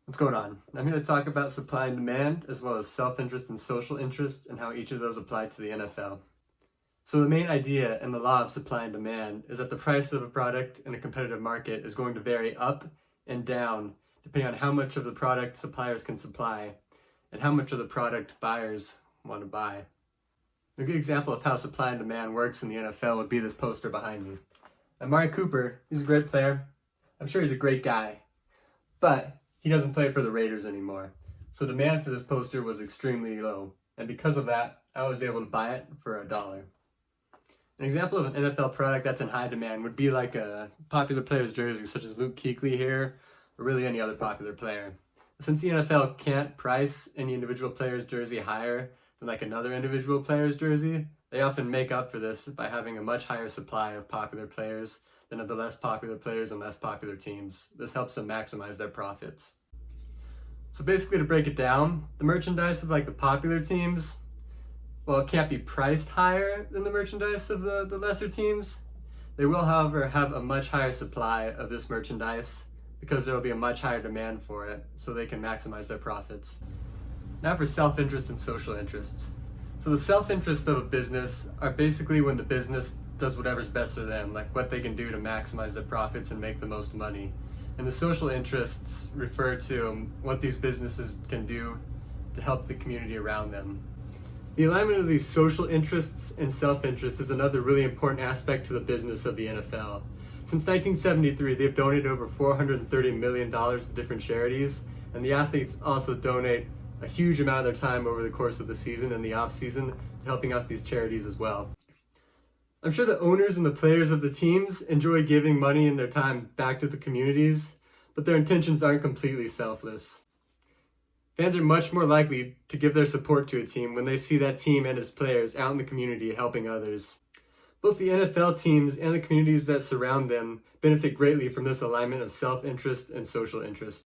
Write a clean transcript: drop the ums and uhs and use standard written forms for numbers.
What's going on? I'm here to talk about supply and demand, as well as self-interest and social interest, and how each of those apply to the NFL. So the main idea in the law of supply and demand is that the price of a product in a competitive market is going to vary up and down depending on how much of the product suppliers can supply and how much of the product buyers want to buy. A good example of how supply and demand works in the NFL would be this poster behind me. Amari Cooper, he's a great player. I'm sure he's a great guy, but he doesn't play for the Raiders anymore. So demand for this poster was extremely low, and because of that, I was able to buy it for $1. An example of an NFL product that's in high demand would be like a popular player's jersey, such as Luke Kuechly here, or really any other popular player. Since the NFL can't price any individual player's jersey higher than like another individual player's jersey, they often make up for this by having a much higher supply of popular players than of the less popular players and less popular teams. This helps them maximize their profits. So basically, to break it down, the merchandise of like the popular teams, well, it can't be priced higher than the merchandise of the lesser teams. They will, however, have a much higher supply of this merchandise because there will be a much higher demand for it, so they can maximize their profits. Now for self-interest and social interests. So the self-interest of a business are basically when the business does whatever's best for them, like what they can do to maximize their profits and make the most money. And the social interests refer to what these businesses can do to help the community around them. The alignment of these social interests and self-interest is another really important aspect to the business of the NFL. Since 1973, they've donated over $430 million to different charities, and the athletes also donate a huge amount of their time over the course of the season and the off-season to helping out these charities as well. I'm sure the owners and the players of the teams enjoy giving money and their time back to the communities, but their intentions aren't completely selfless. Fans are much more likely to give their support to a team when they see that team and its players out in the community helping others. Both the NFL teams and the communities that surround them benefit greatly from this alignment of self-interest and social interest.